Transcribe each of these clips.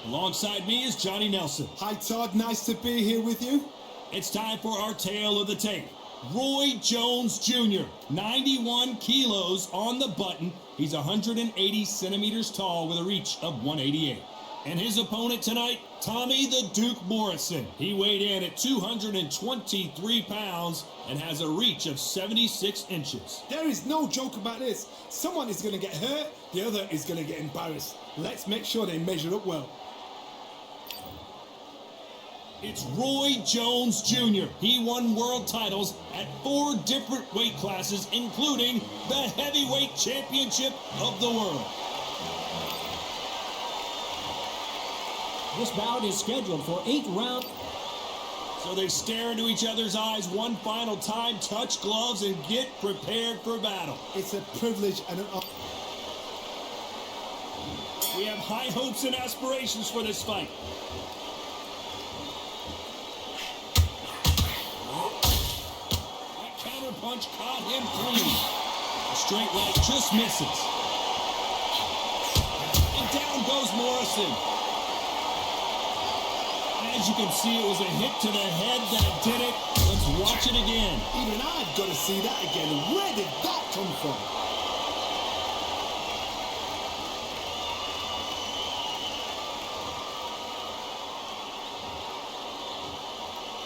Alongside me is Johnny Nelson. Hi Todd, nice to be here with you. It's time for our tale of the tape. Roy Jones Jr., 91 kilos on the button. He's 180 centimeters tall with a reach of 188. And his opponent tonight, Tommy the Duke Morrison. He weighed in at 223 pounds and has a reach of 76 inches. There is no joke about this. Someone is going to get hurt, the other is going to get embarrassed. Let's make sure they measure up well. It's Roy Jones Jr. He won world titles at 4 different weight classes, including the heavyweight championship of the world. This bout is scheduled for 8 rounds. So they stare into each other's eyes one final time, touch gloves, and get prepared for battle. It's a privilege and an honor. We have high hopes and aspirations for this fight. That counter punch caught him clean. A straight right just misses. And down goes Morrison. As you can see, it was a hit to the head that did it. Let's watch it again. Even I've got to see that again. Where did that come from?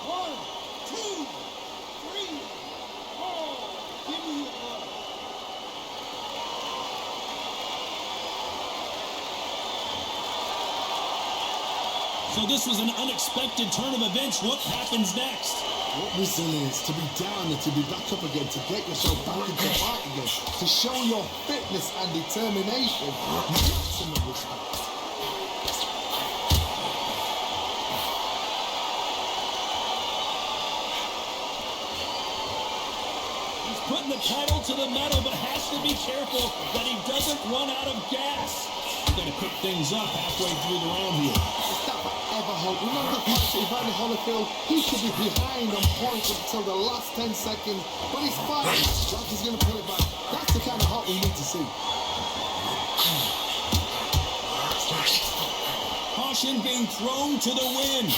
One, two, three, four. Give me your blood. So this was an unexpected turn of events. What happens next? What resilience to be down and to be back up again, to get yourself back into the fight again, to show your fitness and determination. Maximum respect. He's putting the pedal to the metal, but has to be careful that he doesn't run out of gas. He's going to pick things up halfway through the round here. Remember the fight to Evander Holyfield? He could be behind on points until the last 10 seconds, but he's fighting like he's going to pull it back. That's the kind of heart we need to see. Caution being thrown to the wind.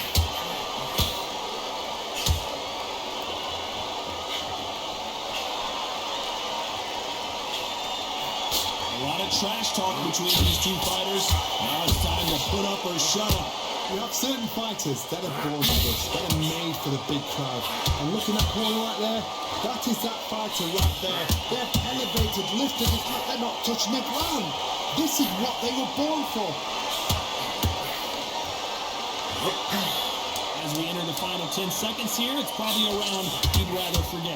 A lot of trash talk between these two fighters. Now it's time to put up or shut up. You have certain fighters that are born for this, that are made for the big crowd. And looking at that corner right there, that is that fighter right there. They're elevated, lifted, it's like they're not touching the ground. This is what they were born for. As we enter the final 10 seconds here, it's probably a round you'd rather forget.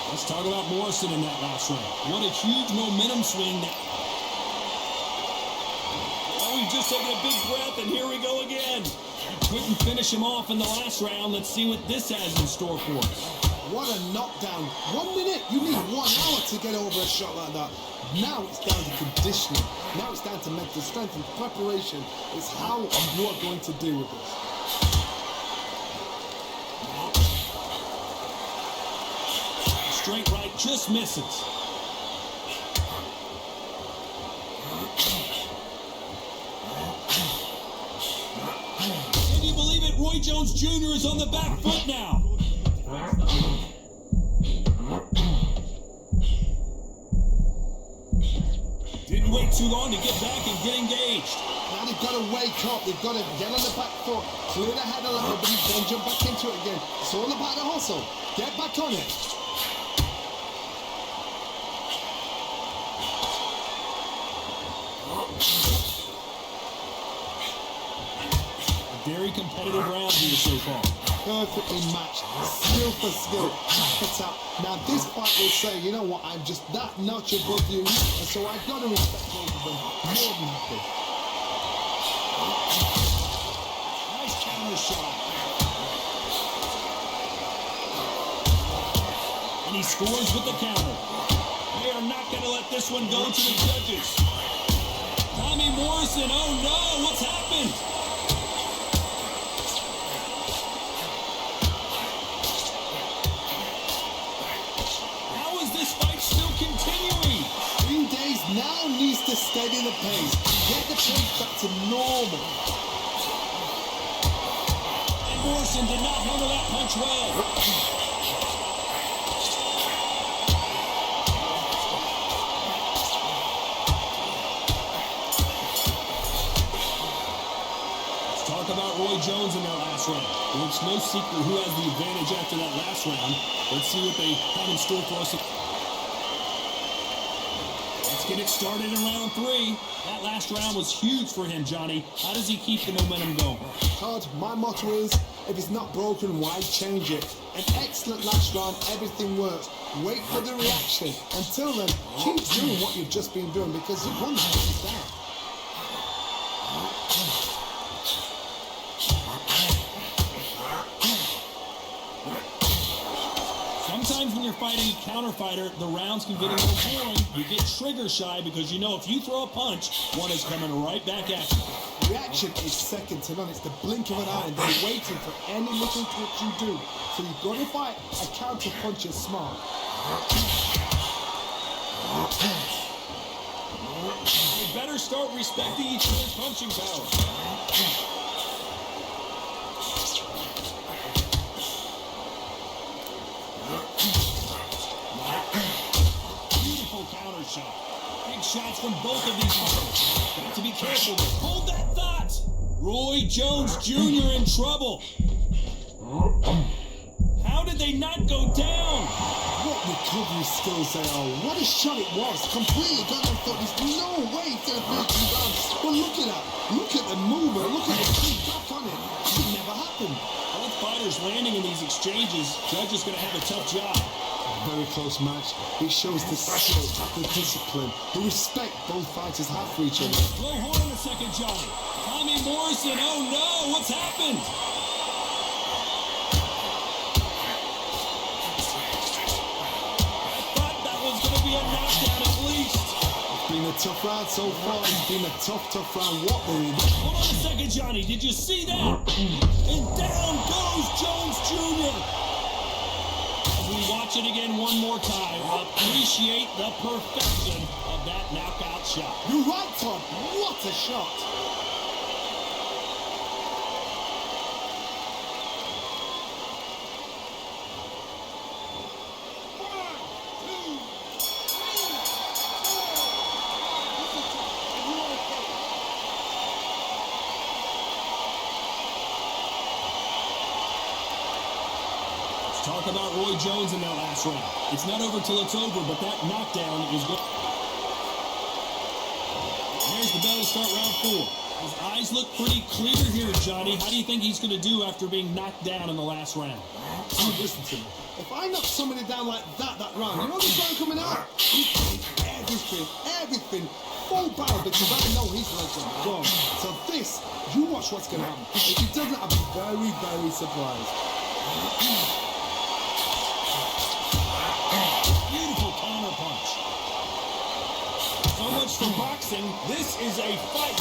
Let's talk about Morrison in that last round. What a huge momentum swing. Oh, he's just taking a big breath, and here we go again. Couldn't finish him off in the last round. Let's see what this has in store for us. What a knockdown. 1 minute, you need 1 hour to get over a shot like that. Now it's down to conditioning. Now it's down to mental strength and preparation. It's how you are going to deal with this. Straight right just misses. Can you believe it? Roy Jones Jr. is on the back foot now. Didn't wait too long to get back and get engaged. Now they've got to wake up. They've got to get on the back foot, clear the head a little bit, then jump back into it again. It's all about the hustle. Get back on it. Very competitive round here so far. Perfectly matched, skill for skill. It's up. Now this fight will say, you know what, I'm just that notch above you, and so I've got to respect both of them. More than happy. Nice counter shot. And he scores with the counter. They are not going to let this one go to the judges. Tommy Morrison, oh no, what's happened? needs to steady the pace. Get the pace back to normal. And Morrison did not handle that punch well. Talk about Roy Jones in that last round. Well, it's no secret who has the advantage after that last round. Let's see what they have in store for us. Let's get it started in round 3. That last round was huge for him, Johnny. How does he keep the momentum going? Todd, my motto is, if it's not broken, why change it? An excellent last round, everything works. Wait for the reaction. Until then, keep doing what you've just been doing because you've won the hands down. Sometimes when you're fighting a counter fighter, the rounds can get a little boring. You get trigger shy because you know if you throw a punch, one is coming right back at you. Reaction is second to none. It's the blink of an eye and they're waiting for any little touch you do. So you've got to fight a counter puncher smart. You better start respecting each other's punching power. Beautiful counter shot. Big shots from both of these fighters. Got to be careful. Hold that thought. Roy Jones Jr. in trouble. How did they not go down? What recovery skills they are. What a shot it was. Completely got them thought there's no way it's going to break you down. But look at that. Look at the movement. Look at the feet back on it. It should never happen. Both fighters landing in these exchanges. Judge is going to have a tough job. Very close match. It shows the skill, the discipline, the respect both fighters have for each other. Blow horn in a second, Johnny. Tommy Morrison, oh no, what's happened? I thought that was going to be a knockdown at least. It's been a tough round so far. It's been a tough round. What were we? Hold on a second, Johnny. Did you see that? And down goes Jones Jr. We watch it again one more time. Appreciate the perfection of that knockout shot. You're right, Todd. What a shot. Talk about Roy Jones in that last round. It's not over till it's over, but that knockdown is good. There's the bell to start round 4. His eyes look pretty clear here, Johnny. How do you think he's going to do after being knocked down in the last round? Oh, listen to me. If I knock somebody down like that round, you know this round coming out? He takes everything, full barrel because I know his legs are gone. So this, you watch what's going to happen. If he doesn't, I'll be very, very surprised. Beautiful counter punch. So much for boxing. This is a fight.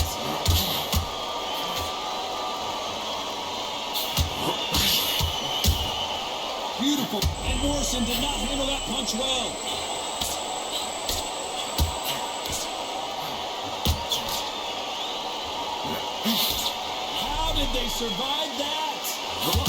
Beautiful. And Morrison did not handle that punch well. How did they survive that? What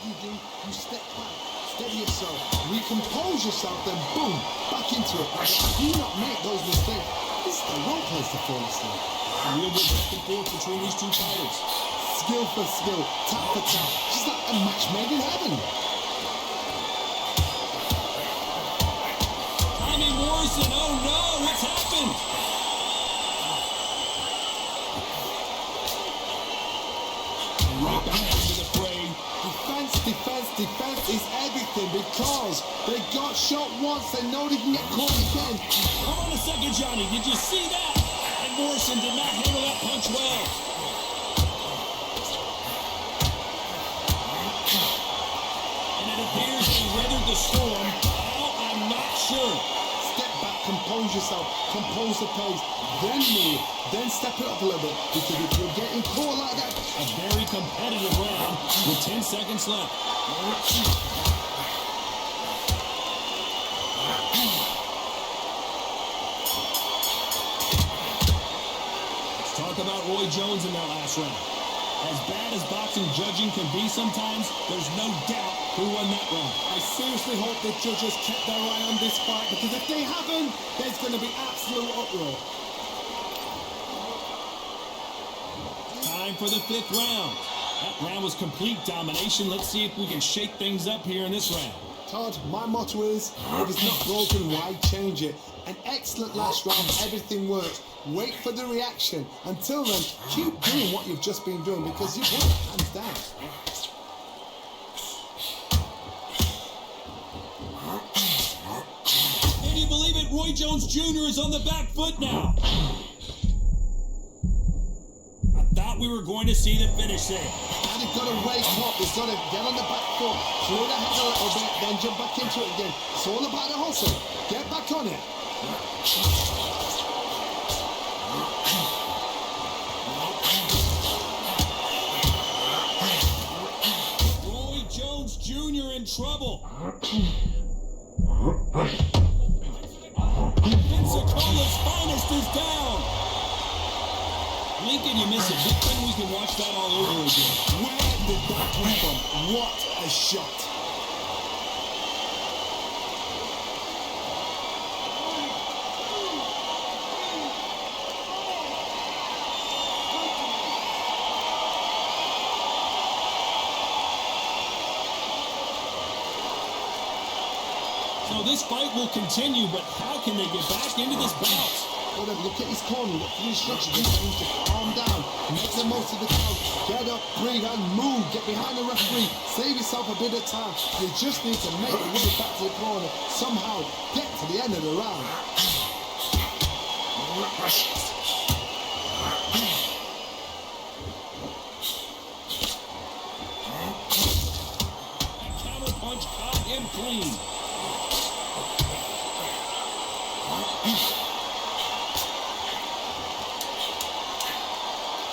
do you do? You step back, steady yourself, recompose yourself, then boom, back into it. Do not make those mistakes. This is the wrong place to fall asleep. A real good back and forth between these two fighters. Skill for skill, tap for tap, just like a match made in heaven. Tommy Morrison, oh no, what's happened? Right back into the fray. Defense is everything because they got shot once, they know they can get caught again. Hold on a second, Johnny. Did you see that? And Morrison did not handle that punch well. And it appears they weathered the storm. How? I'm not sure. Step back, compose yourself, compose the pace, then move, then step it up a little bit. Because if you're getting caught like that, A very competitive round with 10 seconds left. Roy Jones in that last round. As bad as boxing judging can be sometimes, there's no doubt who won that round. I seriously hope the judges kept their eye on this fight, because if they haven't, there's going to be absolute uproar. Time for the 5th round. That round was complete domination. Let's see if we can shake things up here in this round. Todd, my motto is, if it's not broken, why change it? An excellent last round, everything worked. Wait for the reaction. Until then, keep doing what you've just been doing, because you've won it, hands down. Can you believe it? Roy Jones Jr. is on the back foot now. I thought we were going to see the finish there. And he's got to wake up, he's got to get on the back foot, clear the head a little bit, then jump back into it again. It's all about the hustle. Get back on it. Roy Jones Jr. in trouble. Pensacola's finest is down. Lincoln, you miss it. Good thing we can watch that all over again. Where did that come from? What a shot. So this fight will continue, but how can they get back into this bout? Well, then look at his corner, look for the instructions. He's telling him to calm down, make the most of the count, get up, breathe, and move. Get behind the referee, save yourself a bit of time. You just need to make your way back to the corner, somehow get to the end of the round. That counter punch caught him clean.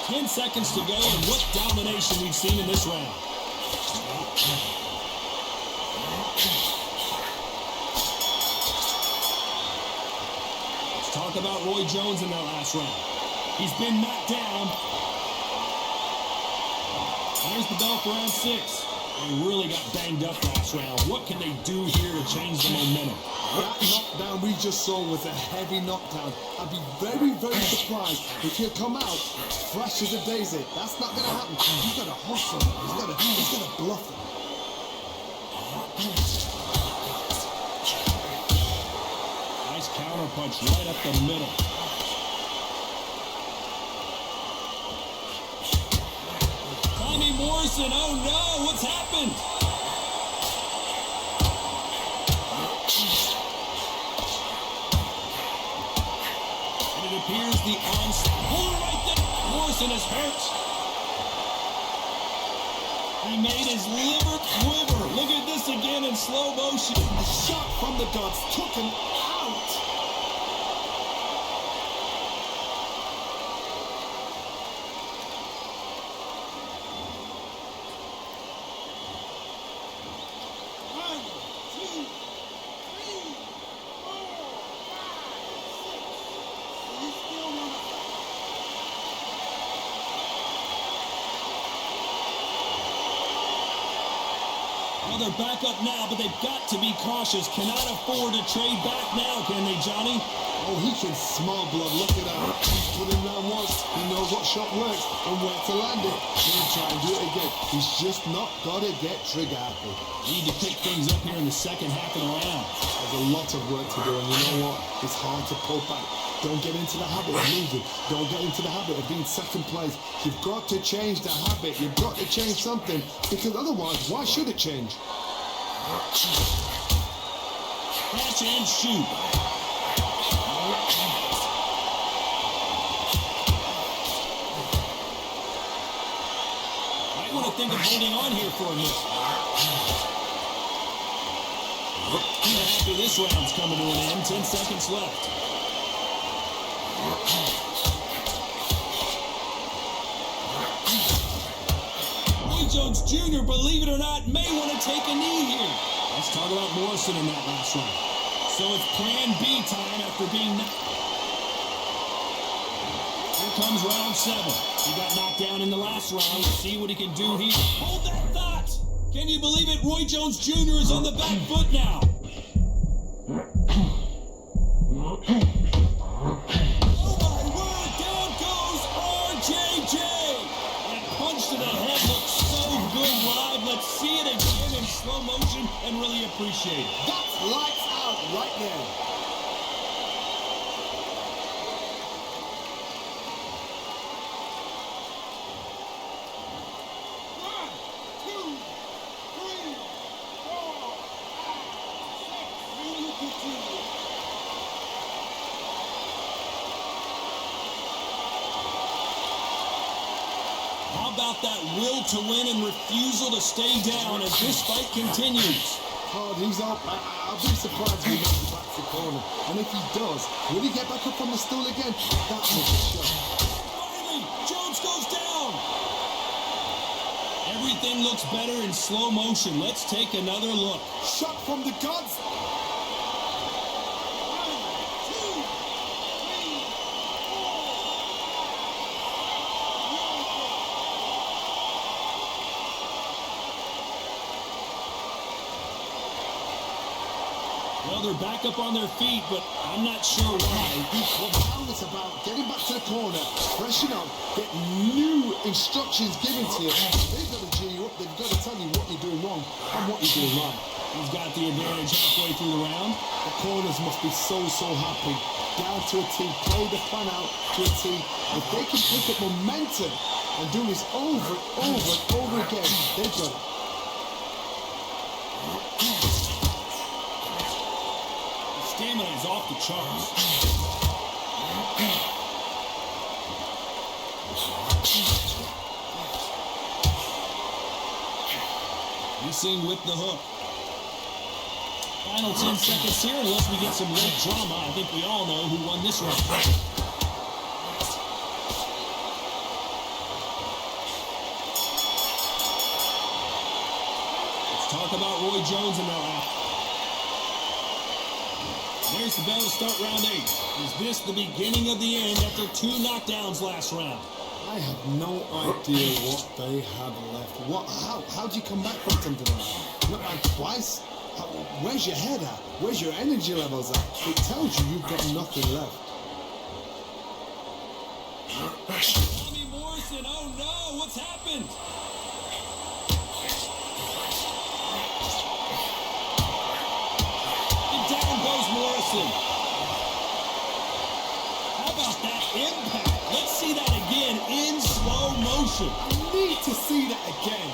10 seconds to go, and what domination we've seen in this round. Let's talk about Roy Jones in that last round. He's been knocked down. There's the bell for round 6. They really got banged up last round. What can they do here to change the momentum? That knockdown we just saw was a heavy knockdown. I'd be very, very surprised if he'll come out fresh as a daisy. That's not going to happen. He's got to hustle. He's got to bluff it. Nice counter punch right up the middle. Morrison, oh no, what's happened? And it appears the onslaught right there. Morrison is hurt. He made his liver quiver. Look at this again in slow motion. A shot from the gods took him out. Well, they're back up now, but they've got to be cautious. Cannot afford to trade back now, can they, Johnny? Oh, he can smell blood. Look at that. He's put him down once. He knows what shot works and where to land it. He'll try and do it again. He's just not got to get trigger happy. Need to pick things up here in the second half of the round. There's a lot of work to do, and you know what? It's hard to pull back. Don't get into the habit of losing. Don't get into the habit of being second place. You've got to change the habit. You've got to change something, because otherwise, why should it change? Catch and shoot. Might want to think of holding on here for a minute. Happy this round's coming to an end. 10 seconds left. Roy Jones Jr., believe it or not, may want to take a knee here. Let's talk about Morrison in that last round. So it's plan B time after being knocked. If comes round 7. He got knocked down in the last round. Let's see what he can do here. Hold that thought! Can you believe it? Roy Jones Jr. is on the back foot now. Oh my word! Down goes RJJ! That punch to the head looks so good live. Let's see it again in slow motion and really appreciate it. That's lights out right there. How about that will to win and refusal to stay down as this fight continues? Oh, he's up. I'll be surprised if he makes it back to the corner. And if he does, will he get back up on the stool again? That was a shot. Finally, Jones goes down. Everything looks better in slow motion. Let's take another look. Shot from the gods. Well, they're back up on their feet, but I'm not sure why. What now it's about getting back to the corner, freshen up, get new instructions given to you. They've got to G you up, they've got to tell you what you're doing wrong and what you're doing right. He's got the advantage halfway through the round. The corners must be so happy. Down to a T, play the plan out to a T. If they can pick up momentum and do this over and over again, they've got it. Stamina is off the charts. Missing with the hook. Final 10 seconds here, unless we get some late drama. I think we all know who won this round. Let's talk about Roy Jones and our There's the bell to start round 8. Is this the beginning of the end after 2 knockdowns last round? I have no idea what they had left. How do you come back from something like that? Not like twice? Where's your head at? Where's your energy levels at? It tells you you've got nothing left. Morrison, oh no, what's happened? And down goes Morrison. How about that impact? Let's see that again in slow motion. I need to see that again.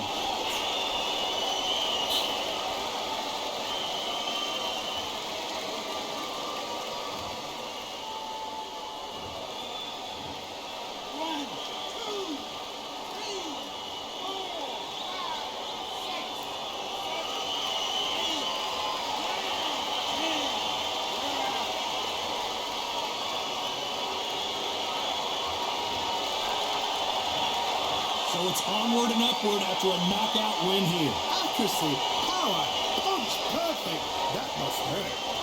So it's onward and upward after a knockout win here. Accuracy, power, punch, perfect. That must hurt.